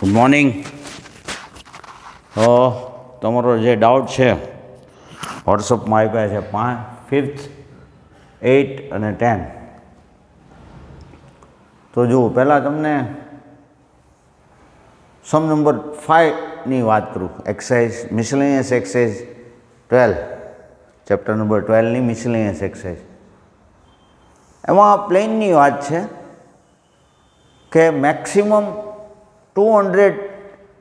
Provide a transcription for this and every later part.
Good morning. તમારો જે doubt છે વોટ્સઅપમાં આપ્યા છે 5th, 8 અને 10. તો જુઓ, પહેલાં તમને સમ નંબર 5ની વાત કરું. Exercise miscellaneous exercise 12, chapter number 12ની મિસલેનિયસ એક્સરસાઇઝ. એમાં પ્લેનની વાત છે કે મેક્સિમમ 200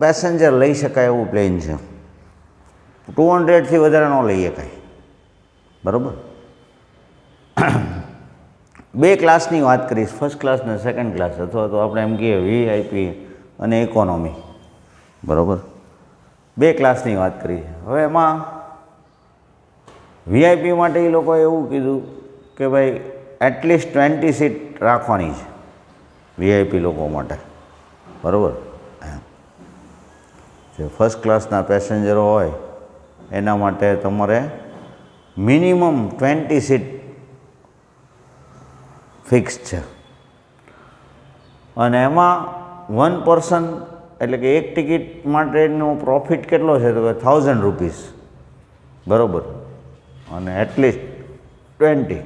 પેસેન્જર લઈ શકાય એવું પ્લેન છે. 200થી વધારે ન લઈ શકાય, બરાબર. બે ક્લાસની વાત કરીશ, ફર્સ્ટ ક્લાસ અને સેકન્ડ ક્લાસ, અથવા તો આપણે એમ કહીએ વીઆઈપી અને ઇકોનોમી, બરાબર. બે ક્લાસની વાત કરી. હવે એમાં વીઆઈપી માટે એ લોકોએ એવું કીધું કે ભાઈ એટલીસ્ટ 20 સીટ રાખવાની છે વીઆઈપી લોકો માટે, બરાબર. જે ફર્સ્ટ ક્લાસના પેસેન્જરો હોય એના માટે તમારે મિનિમમ 20 સીટ ફિક્સ છે. અને એમાં 1 પર્સન એટલે કે એક ટિકિટ માટેનો પ્રોફિટ કેટલો છે તો કે 1000 રૂપીસ, બરાબર. અને એટલીસ્ટ 20.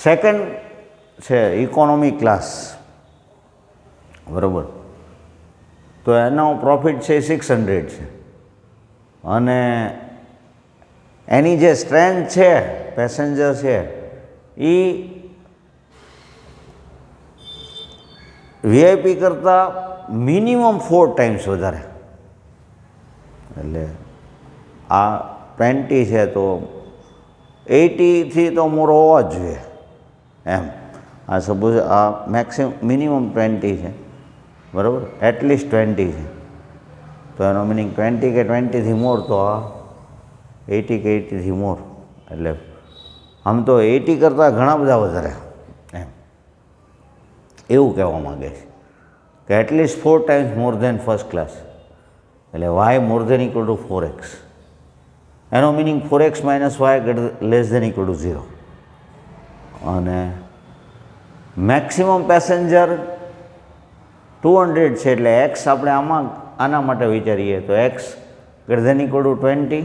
સેકન્ડ છે ઇકોનોમી ક્લાસ, બરાબર. તો એનો પ્રોફિટ છે 600 છે. અને એની જે સ્ટ્રેન્થ છે પેસેન્જર છે એ વીઆઈપી કરતાં મિનિમમ 4 ટાઈમ્સ વધારે. એટલે આ 20 છે તો 80થી તો મોર હોવા જ જોઈએ એમ. આ સપોઝ આ મિનિમમ 20 છે, બરાબર. એટલીસ્ટ 20 છે તો એનો મિનિંગ 20 કે 20થી મોર, તો આ 80 કે 80થી મોર. એટલે આમ તો 80 કરતાં ઘણા બધા વધારે એમ, એવું કહેવા માગે છે કે at least 4 times more than first class. એટલે y more than equal to 4x. એનો meaning 4x minus y less than equal to 0. અને મેક્સિમમ પેસેન્જર 200 છે એટલે એક્સ આપણે આના માટે વિચારીએ તો x greater than equal to 20,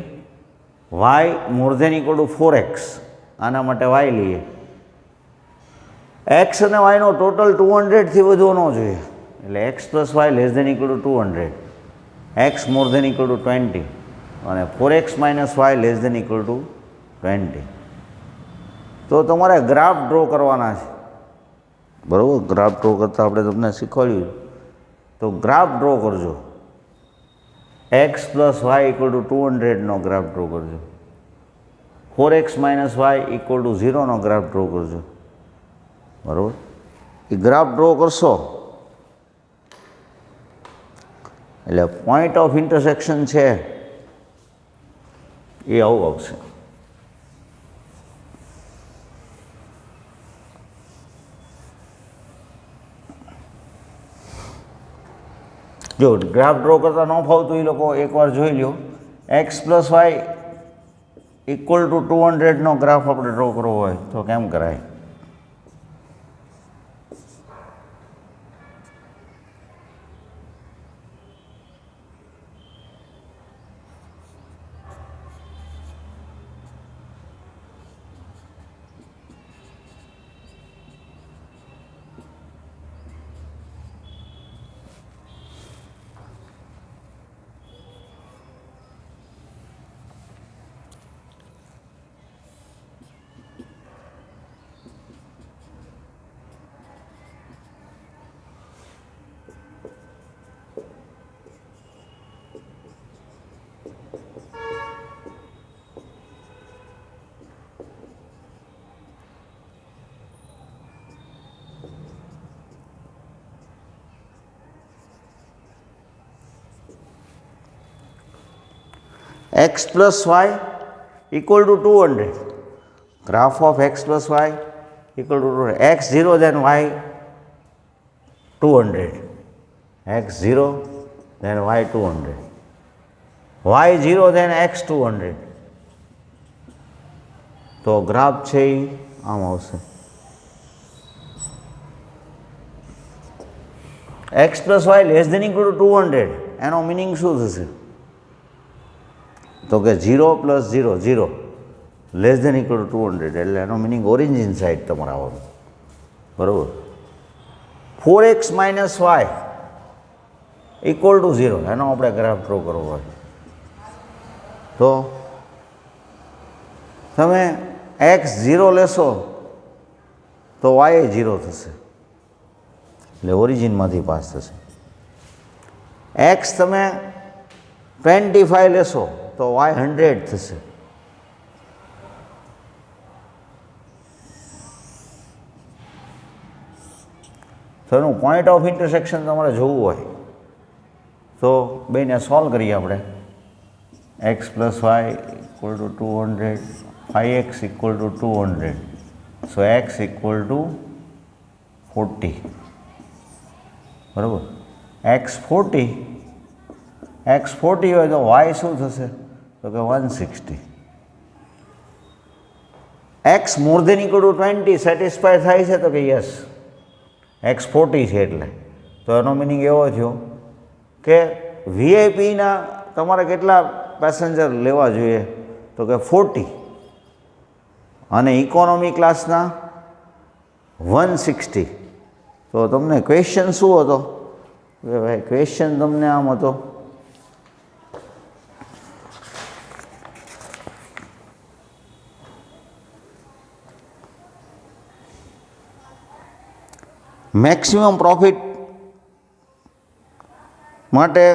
y more than equal to 4x, આના માટે વાય લઈએ. એક્સ અને વાયનો ટોટલ 200થી વધવો ન જોઈએ. એટલે x plus y less than equal to 200, x more than equal to 20 અને 4x minus y less than equal to 20. તો તમારે ગ્રાફ ડ્રો કરવાના છે, બરાબર. ગ્રાફ ડ્રો કરતાં આપણે તમને શીખવાડ્યું, તો ગ્રાફ ડ્રો કરજો. X plus y equal to 200નો ગ્રાફ ડ્રો કરજો. 4x minus y equal to 0નો ગ્રાફ ડ્રો કરજો, બરાબર. એ ગ્રાફ ડ્રો કરશો એટલે પોઈન્ટ ઓફ ઇન્ટરસેક્શન છે એ આવું આવશે. જો ગ્રાફ ડ્રો કરતાં ન ફાવતું એ લોકો એકવાર જોઈ લો. X plus y equal to 200નો ગ્રાફ આપણે ડ્રો કરવો હોય તો કેમ કરાય? x plus y equal to 200. Graph of x plus y equal to 200. x 0 then y 200. x 0 then y 200. y 0 then x 200. તો ગ્રાફ છે એ આમ આવશે. X plus y less than equal to 200, એનો મિનિંગ શું થશે? તો કે 0 plus 0 0 less than equal to 200, એટલે એનો મિનિંગ ઓરિજિન સાઈડ તમારે આવવાનું, બરાબર. 4x minus y equal to 0, એનો આપણે ગ્રાફ ડ્રો કરવો હોય તો તમે x 0 લેશો તો y એ 0 થશે, એટલે ઓરિજિનમાંથી પાસ થશે. x તમે 25 લેશો તો y 100 થશે. તો એનું પોઈન્ટ ઓફ ઇન્ટરસેક્શન તમારે જોવું હોય તો બેને સોલ્વ કરીએ આપણે. X plus y equal to 200, 5x equal to 200, so x equal to 40, બરાબર. એક્સ 40 હોય તો વાય શું થશે? તો કે 160. X more then equal to 20 satisfy થાય છે? તો કે યસ, એક્સ 40 છે એટલે. તો એનો મિનિંગ એવો થયો કે વીઆઈપીના તમારે કેટલા પેસેન્જર લેવા જોઈએ? તો કે 40, અને ઇકોનોમી ક્લાસના 160. તો તમને ક્વેશ્ચન શું હતો? કે ભાઈ ક્વેશ્ચન તમને આમ હતો મેક્સિમમ પ્રોફિટ માટે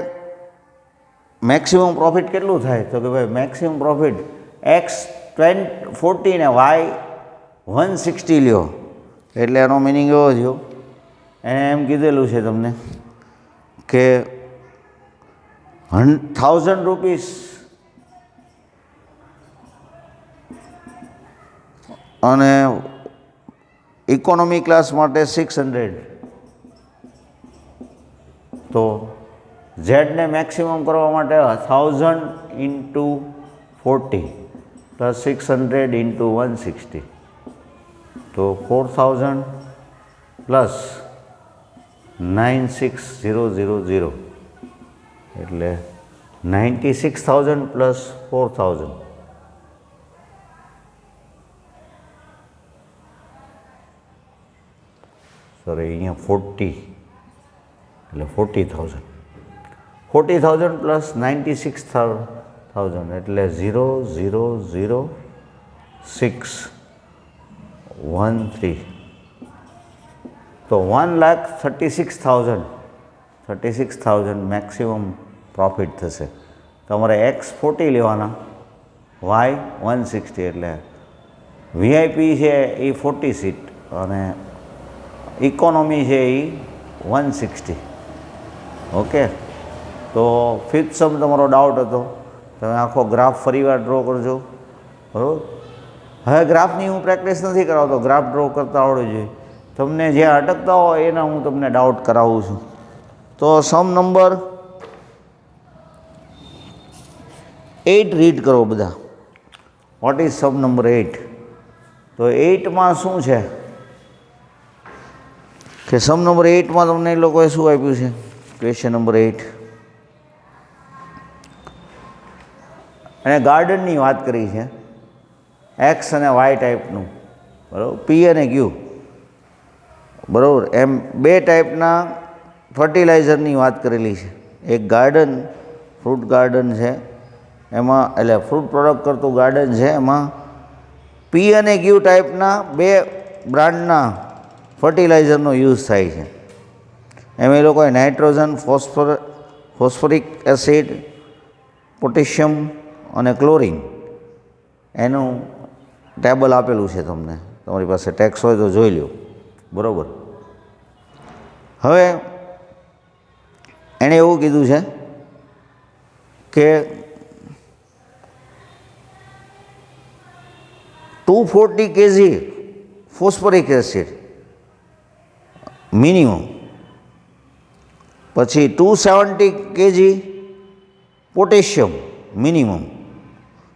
મેક્સિમમ પ્રોફિટ કેટલું થાય? તો કે ભાઈ મેક્સિમમ પ્રોફિટ એક્સ 40 ને વાય 160 લ્યો, એટલે એનો મિનિંગ એવો થયો, એને એમ કીધેલું છે તમને કે 1000 રૂપીસ અને ઇકોનોમી ક્લાસ માટે 600. તો ઝેડને મેક્સિમમ કરવા માટે 1000 ઇન્ટુ 40 પ્લસ 600 ઇન્ટુ 160, તો 4000 પ્લસ 96000, એટલે 96000 પ્લસ 4000, સોરી અહીંયા 40, એટલે 40,000. 40,000 પ્લસ 96,000 એટલે 0,00613. તો 1,36,000 મેક્સિમમ પ્રોફિટ થશે. તમારે એક્સ 40 લેવાના, વાય 160, એટલે વીઆઈપી છે એ 40 સીટ અને ઇકોનોમી છે એ 160. ઓકે, તો ફિફ્થ સમ તમારો ડાઉટ હતો, તમે આખો ગ્રાફ ફરીવાર ડ્રો કરજો, બરાબર. હવે ગ્રાફની હું પ્રેક્ટિસ નથી કરાવતો, ગ્રાફ ડ્રો કરતા આવડવું જોઈએ. તમને જ્યાં અટકતા હોય એના હું તમને ડાઉટ કરાવું છું. તો સમ નંબર 8 રીડ કરો બધા. What is sum number 8? તો 8માં શું છે કે સમ નંબર 8માં તમને એ લોકોએ શું આપ્યું છે? ક્વેશ્ચન નંબર 8, અને ગાર્ડનની વાત કરી છે, એક્સ અને વાય ટાઈપનું, બરાબર, પી અને ક્યુ, બરાબર. એમ બે ટાઈપના ફર્ટિલાઇઝરની વાત કરેલી છે. એક ગાર્ડન, ફ્રૂટ ગાર્ડન છે એમાં, એટલે ફ્રૂટ પ્રોડક્ટ કરતું ગાર્ડન છે, એમાં પી અને ક્યુ ટાઈપના બે બ્રાન્ડના ફર્ટિલાઇઝરનો યુઝ થાય છે. એમ એ લોકોએ નાઇટ્રોજન, ફોસ્ફરિક એસિડ, પોટેશિયમ અને ક્લોરિન એનું ટેબલ આપેલું છે તમને. તમારી પાસે ટેક્સ હોય તો જોઈ લો, બરાબર. હવે એણે એવું કીધું છે કે 240 kg ફોસ્ફરિક એસિડ મિનિમમ, પછી 270 kg પોટેશિયમ મિનિમમ,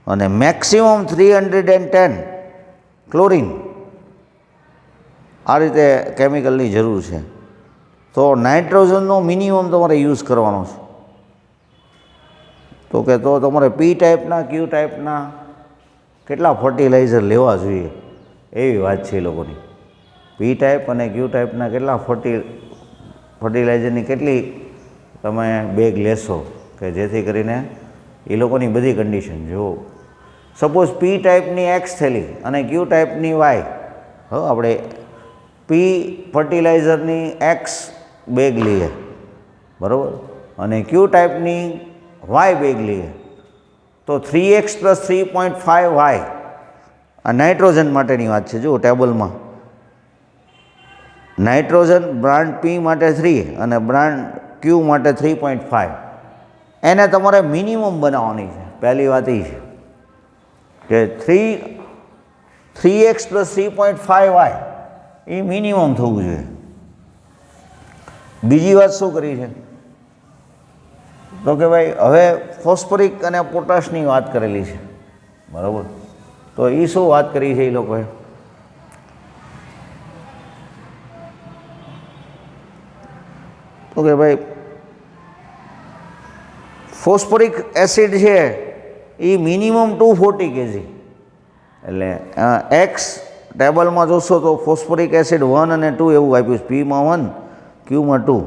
અને મેક્સિમમ 310 ક્લોરિન. આ રીતે કેમિકલની જરૂર છે. તો નાઇટ્રોજનનો મિનિમમ તમારે યુઝ કરવાનો છે. તો કે તો તમારે પી ટાઈપના ક્યુ ટાઈપના કેટલા ફર્ટિલાઇઝર લેવા જોઈએ એવી વાત છે એ લોકોની. પી ટાઈપ અને ક્યુ ટાઈપના કેટલા ફર્ટિલાઇઝરની કેટલી તમે બેગ લેશો કે જેથી કરીને એ લોકોની બધી કન્ડિશન જુઓ. સપોઝ પી ટાઈપની એક્સ થેલી અને ક્યુ ટાઈપની વાય, આપણે પી ફર્ટિલાઇઝરની એક્સ બેગ લઈએ બરાબર અને ક્યુ ટાઈપની વાય બેગ લઈએ તો 3x + 3.5y આ નાઇટ્રોજન માટેની વાત છે. જુઓ ટેબલમાં નાઇટ્રોજન બ્રાન્ડ પી માટે 3 અને બ્રાન્ડ ક્યુ માટે 3.5, એને તમારે મિનિમમ બનાવવાની છે. પહેલી વાત એ છે કે 3x + 3.5y એ મિનિમમ થવું જોઈએ. બીજી વાત શું કરી છે તો કે ભાઈ હવે ફોસ્ફરિક અને પોટાશની વાત કરેલી છે બરાબર. તો એ શું વાત કરી છે એ લોકોએ, તો કે ભાઈ ફોસ્ફરિક એસિડ છે એ મિનિમમ 240 kg, એટલે એક્સ ટેબલમાં જોશો તો ફોસ્ફરિક એસિડ 1 અને 2 એવું આપ્યું છે, પીમાં 1 ક્યુમાં 2,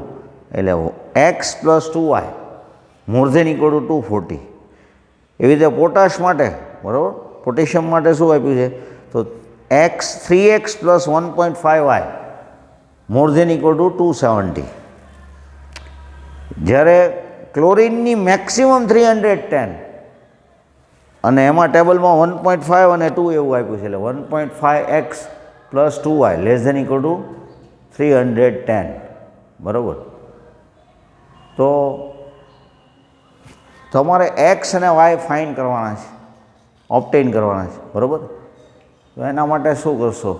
એટલે x + 2y > 240. એવી રીતે પોટાશ માટે બરાબર, પોટેશિયમ માટે શું આપ્યું છે તો 3x + 1.5y > 270. જ્યારે ક્લોરિનની મેક્સિમમ 310 અને એમાં ટેબલમાં 1.5 અને 2 એવું આપ્યું છે, એટલે 1.5x + 2y > 310 બરાબર. તો તમારે એક્સ અને વાય ફાઇન્ડ કરવાના છે, ઓબ્ટેઇન કરવાના છે બરાબર. તો એના માટે શું કરશો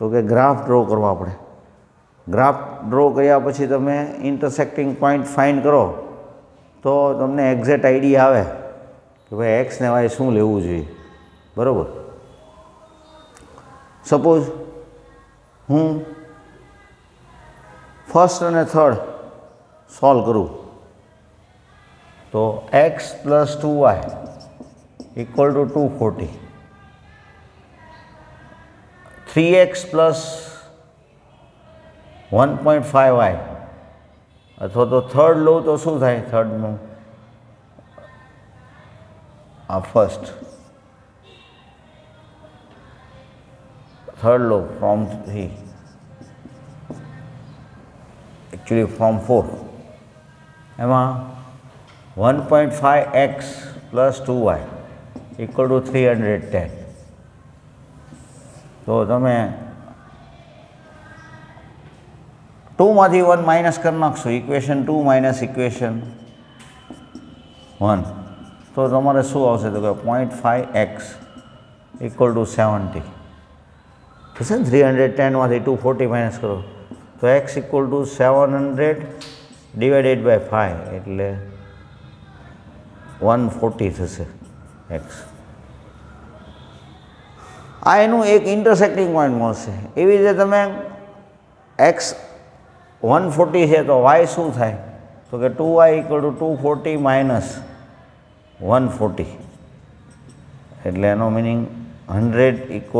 તો કે ગ્રાફ ડ્રો કરવા પડે. ગ્રાફ ડ્રો કર્યા પછી તમે ઇન્ટરસેક્ટિંગ પોઈન્ટ ફાઇન્ડ કરો તો તમને એક્ઝેક્ટ આઈડિયા આવે કે ભાઈ એક્સ ને વાય શું લેવું જોઈએ બરાબર. સપોઝ હું ફર્સ્ટ અને થર્ડ સોલ્વ કરું તો x + 2y = 240, 3x + 1.5y અથવા તો થર્ડ લો તો શું થાય, થર્ડનું આ ફર્સ્ટ થર્ડ લો ફ્રોમ 3 એકચ્યુઅલી ફ્રોમ 4, એમાં 1.5x + 2y = 310. તો તમે 2માંથી 1 માઇનસ કરી નાખશો, ઇક્વેશન 2 - ઇક્વેશન 1, તો તમારે શું આવશે તો કે 0.5x = 70 થશે ને. 310માંથી 240 માઇનસ કરો તો x = 700 / 5 એટલે 140 થશે x. આ એનું એક ઇન્ટરસેક્ટિંગ પોઈન્ટ મળશે. એવી રીતે તમે x 140 છે તો y શું થાય તો કે 2y = 240 - 140, એટલે એનો મિનિંગ 100 =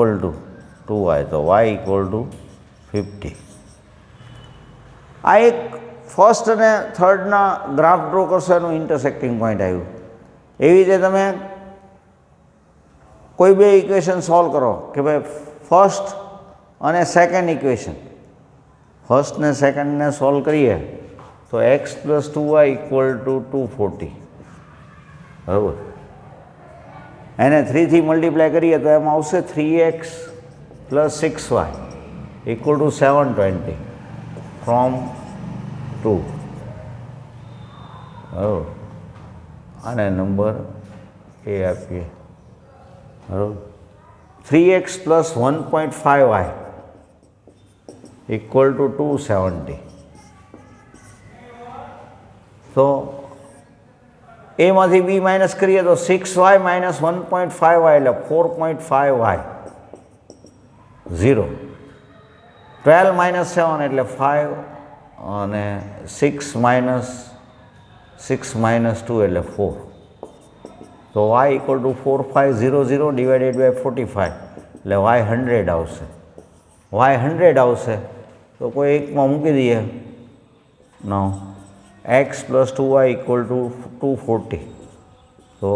2y, તો y = 50. આ એક ફર્સ્ટ અને થર્ડના ગ્રાફ ડ્રો કરશો એનું ઇન્ટરસેક્ટિંગ પોઈન્ટ આવ્યું. એવી રીતે તમે કોઈ બે ઇક્વેશન સોલ્વ કરો કે ભાઈ ફર્સ્ટ અને સેકન્ડ ઇક્વેશન, ફર્સ્ટ ને સેકન્ડને સોલ્વ કરીએ તો x + 2y = 240 બરાબર. એને 3થી મલ્ટીપ્લાય કરીએ તો એમાં આવશે 3x + 6y = 720 ફ્રોમ 2 બરાબર. આને નંબર એ આપીએ બરાબર. 3x + 1.5y = 270. તો એમાંથી બી માઇનસ કરીએ તો 6y - 1.5y એટલે 4.5y 0. 12 - 7 એટલે 5 અને 6 માઇનસ 2 એટલે 4. તો y equal to 4500 divided by 45 એટલે y 100 આવશે. y 100 આવશે તો કોઈ એકમાં મૂકી દઈએ. નો x plus 2y equal to 240. તો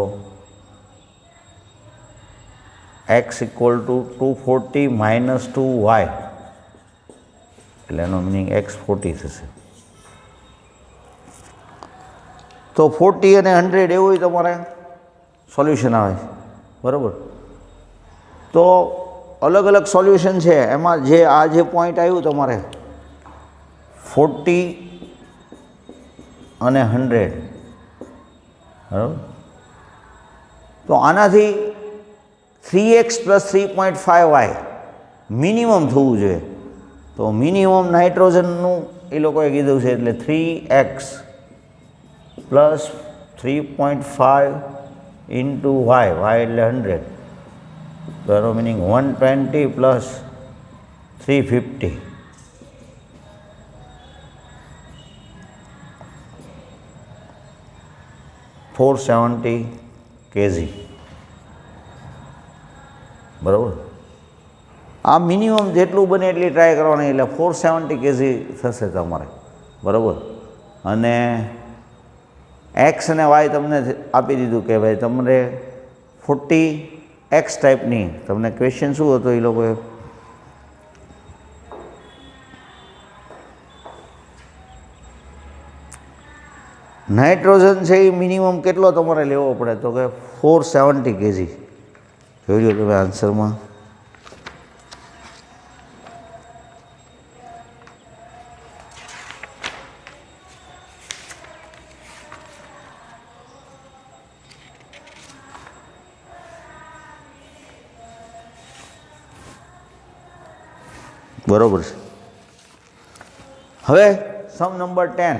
x equal to 240 minus 2y એટલે એનો મિનિંગ x 40 થશે. તો 40 અને 100 એવું તમારે સોલ્યુશન આવે છે, બરાબર. તો અલગ અલગ સોલ્યુશન છે. એમાં જે આ જે પોઈન્ટ આવ્યું તમારે 40 અને 100, બરાબર. તો આનાથી 3x પ્લસ 3.5y મિનિમમ થવું જોઈએ. તો મિનિમમ નાઇટ્રોજનનું એ લોકોએ કીધું છે એટલે 3x પ્લસ 3.5 ઇન્ટુ y એટલે 100. તો એનો મિનિંગ 120 પ્લસ 350 470 kg, બરાબર. આ મિનિમમ જેટલું બને એટલી ટ્રાય કરવાની એટલે 470 kg થશે તમારે, બરાબર. અને એક્સ અને વાય તમને આપી દીધું કે ભાઈ તમને 40x ટાઈપની તમને ક્વેશ્ચન શું હતો એ લોકોએ નાઇટ્રોજન છે એ મિનિમમ કેટલો તમારે લેવો પડે તો કે 470 kg. જોઈ લો તમે આન્સરમાં. બરોબર છે. હવે સમ નંબર 10.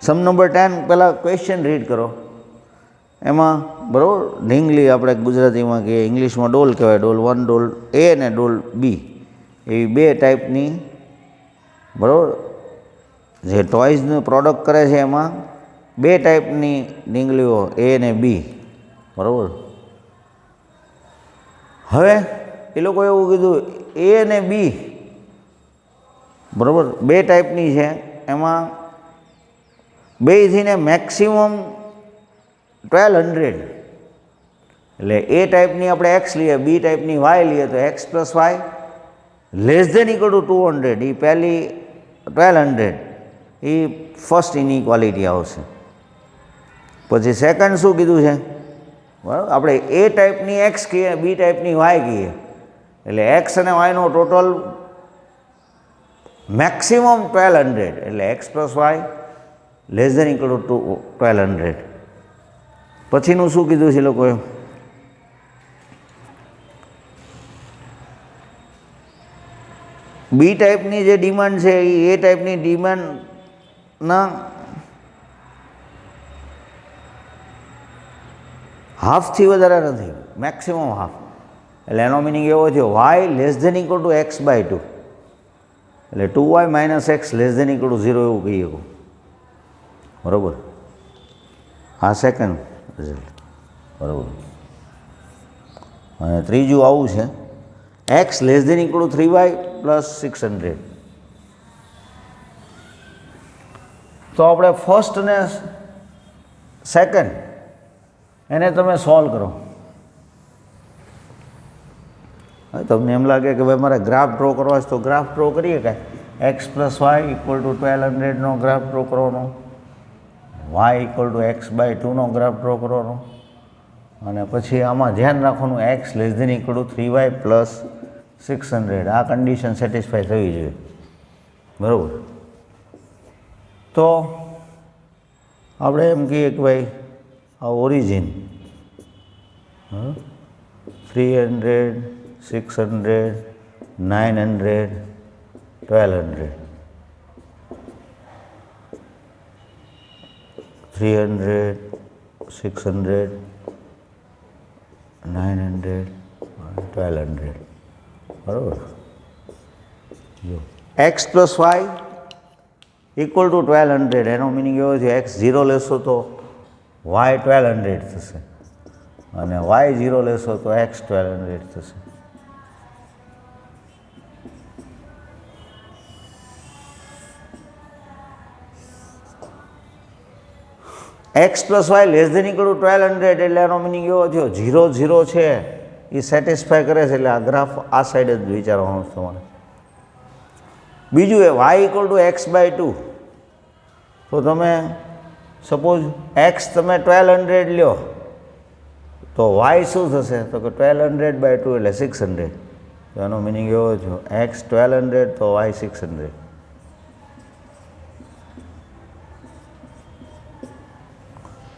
સમ નંબર 10 પહેલાં ક્વેશ્ચન રીડ કરો. એમાં બરાબર ઢીંગલી આપણે ગુજરાતીમાં કે ઇંગ્લિશમાં ડોલ કહેવાય. ડોલ 1, ડોલ એ અને ડોલ બી એવી બે ટાઈપની, બરાબર, જે ટોયઝનું પ્રોડક્ટ કરે છે એમાં બે ટાઈપની ઢીંગલીઓ એ અને બી, બરાબર. હવે એ લોકો એવું કીધું એ અને બી, બરાબર, બે ટાઈપની છે. એમાં બેયથીને મેક્સિમમ 1200 એટલે એ ટાઈપની આપણે એક્સ લઈએ, બી ટાઈપની વાય લઈએ તો x plus y less than equal to 200. એ પહેલી 1200 એ ફર્સ્ટ ઇનઇક્વાલિટી આવશે. પછી સેકન્ડ શું કીધું છે, બરાબર, આપણે એ ટાઈપની એક્સ કહીએ, બી ટાઈપની વાય કહીએ એટલે એક્સ અને વાયનો ટોટલ મેક્સિમમ 1200 એટલે x plus y less than equal to 1200. પછીનું શું કીધું છે લોકોએ, બી ટાઈપની જે ડિમાન્ડ છે એ ટાઈપની ડિમાન્ડના હાફથી વધારે નથી, મેક્સિમમ હાફ. એટલે એનો મિનિંગ એવો થયો y less than equal to x by 2 એટલે 2y minus x less than equal to 0 એવું કહી શકું, બરાબર. આ સેકન્ડ રિઝલ્ટ, બરાબર. અને ત્રીજું આવું છે x less than equal to 3y plus 600. તો આપણે ફર્સ્ટ ને સેકન્ડ એને તમે સોલ્વ કરો. તમને એમ લાગે કે ભાઈ મારે ગ્રાફ ડ્રો કરવા છે તો ગ્રાફ ડ્રો કરીએ કાંઈ. X plus y equal to 1200નો ગ્રાફ ડ્રો કરવાનો, y equal to x by 2નો ગ્રાફ ડ્રો કરવાનો, અને પછી આમાં ધ્યાન રાખવાનું x less than equal to 3y plus 600. આ કન્ડિશન સેટિસ્ફાઈ થવી જોઈએ, બરાબર. તો આપણે એમ કહીએ કે ભાઈ આ ઓરિજિન 300, 600, 900, 1200, 300, 600, 900, 1200, બરાબર. જો x plus y equal to 1200, એનો મિનિંગ એવો છે એક્સ 0 લેશો તો વાય 1200 થશે અને વાય 0 લેશો તો એક્સ 1200 થશે. X plus y less than equal to 1200 એટલે એનો મિનિંગ એવો થયો 0 0 છે એ સેટિસ્ફાય કરે છે, એટલે આ ગ્રાફ આ સાઈડ જ વિચારવાનું છે તમારે. બીજું એ y equal to x by 2, તો તમે સપોઝ એક્સ તમે 1200 લ્યો તો વાય શું થશે, તો કે 1200 બાય 2 એટલે 600. તો એનો મિનિંગ એવો થયો એક્સ 1200 તો વાય 600.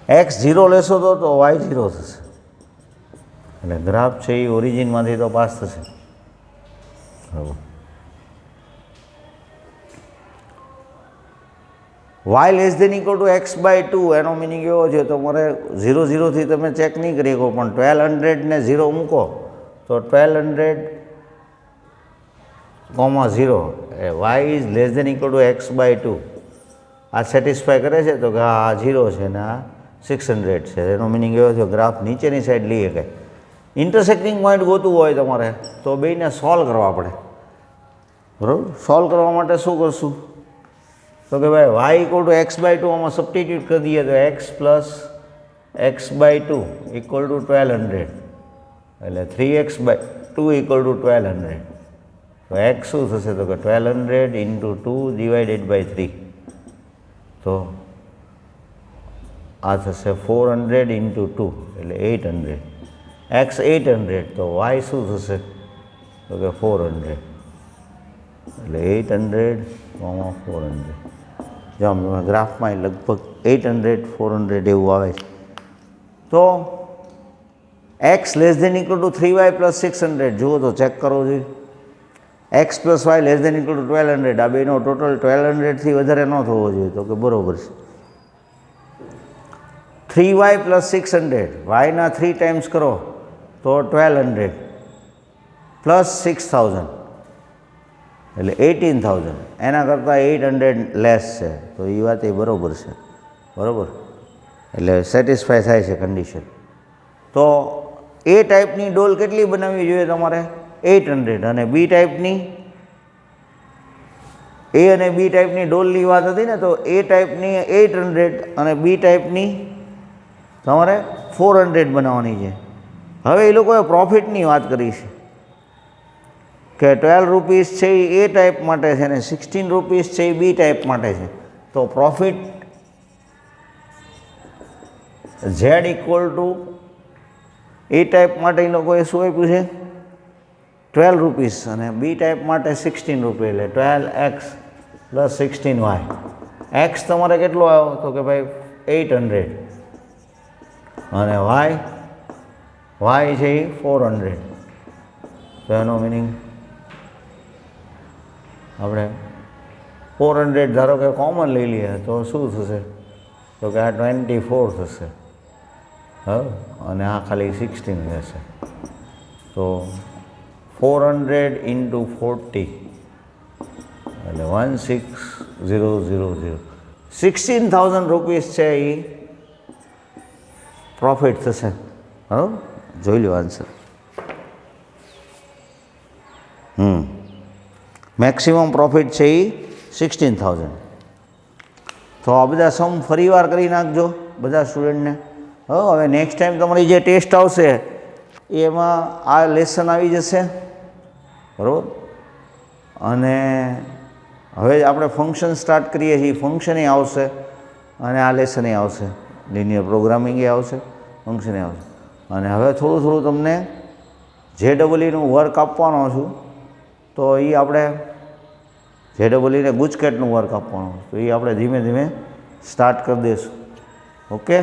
એક્સ 0 લેશો તો વાય 0 થશે, એટલે ગ્રાફ છે એ ઓરિજિનમાંથી તો પાસ થશે. Y less than equal to x by 2, એનો મિનિંગ એવો છે તમારે 0 0 થી તમે ચેક નહીં કરી શકો, પણ 1200 ને 0 મૂકો તો 1200, 0 એ y is less than equal to x by 2. આ સેટિસ્ફાય કરે છે તો કે આ 0 છે ને આ 600 છે, એનો મિનિંગ એવો થયો ગ્રાફ નીચેની સાઈડ લઈએ કે ઇન્ટરસેક્ટિંગ પોઈન્ટ ગોતવું હોય તમારે તો બેયને સોલ્વ કરવા પડે, બરાબર. સોલ્વ કરવા માટે શું કરશું, તો કે ભાઈ y equal to x by 2 આમાં સબસ્ટિટ્યુટ કરી દઈએ તો x plus x by 2 equal to 1200, એટલે 3x બાય 2 ઇક્વલ ટુ 1200. તો એક્સ શું થશે, તો કે 1200 ઇન્ટુ 2 ડિવાઇડેડ બાય 3, તો આ થશે 400 ઇન્ટુ 2 એટલે 800. એક્સ 800 તો વાય શું થશે, તો કે 400, એટલે 800, 400. જો ગ્રાફમાં લગભગ 800 400 એવું આવે છે. તો x less than equal to 3y plus 600, જુઓ તો ચેક કરવો જોઈએ. X plus y less than equal to 1200, આ બેનો ટોટલ 1200થી વધારે ન થવો જોઈએ, તો કે બરાબર છે. 3y પ્લસ 600, વાયના 3 ટાઈમ્સ કરો તો 1200 પ્લસ 6000 એટલે 18000, એના કરતાં 800 લેસ છે, તો એ વાત એ બરાબર છે, બરાબર. એટલે સેટિસ્ફાય થાય છે કન્ડિશન. તો એ ટાઈપની ડોલ કેટલી બનાવવી જોઈએ તમારે, 800, અને બી ટાઈપની, એ અને બી ટાઈપની ડોલની વાત હતી ને, તો એ ટાઈપની 800 અને બી ટાઈપની તમારે 400 બનાવવાની છે. હવે એ લોકોએ પ્રોફિટની વાત કરી છે કે 12 રૂપીસ છે એ ટાઈપ માટે છે ને 16 રૂપીસ છે એ બી ટાઈપ માટે છે. તો profit Z equal to A type માટે એ લોકોએ શું આપ્યું છે, 12 રૂપીસ, અને બી ટાઈપ માટે 16 રૂપિયા, એટલે 12x પ્લસ 16y. એક્સ તમારે કેટલો આવ્યો, તો કે ભાઈ 800, અને વાય છે એ 400. તો એનો મિનિંગ આપણે 400 ધારો કે કોમન લઈ લઈએ તો શું થશે, તો કે આ 24 થશે, હા, અને આ ખાલી 16 રહેશે. તો 400 ઇન્ટુ 40 એટલે 16000, 16,000 રૂપીસ છે એ પ્રોફિટ થશે. હા, જોઈ લો આન્સર. મેક્સિમમ પ્રોફિટ છે એ 16,000. તો આ બધા સમ ફરી વાર કરી નાખજો બધા સ્ટુડન્ટને. હવે નેક્સ્ટ ટાઈમ તમારી જે ટેસ્ટ આવશે એમાં આ લેસન આવી જશે, બરાબર. અને હવે આપણે ફંક્શન સ્ટાર્ટ કરીએ છીએ, ફંક્શન એ આવશે અને આ લેસન એ આવશે, લિનિયર પ્રોગ્રામિંગ એ આવશે, ફંક્શન એ આવશે. અને હવે થોડું થોડું તમને JEEનું વર્ક આપવાનો છું, તો એ આપણે JEEને ગુજકેટનું વર્ક આપવાનું, તો એ આપણે ધીમે ધીમે સ્ટાર્ટ કરી દઈશું. ઓકે,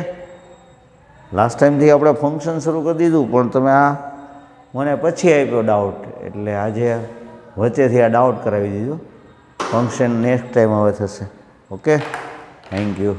લાસ્ટ ટાઈમથી આપણે ફંક્શન શરૂ કરી દીધું, પણ તમે આ મને પછી આપ્યો ડાઉટ, એટલે આજે વચ્ચેથી આ ડાઉટ કરાવી દીધું. ફંક્શન નેક્સ્ટ ટાઈમ હવે થશે. Okay, thank you.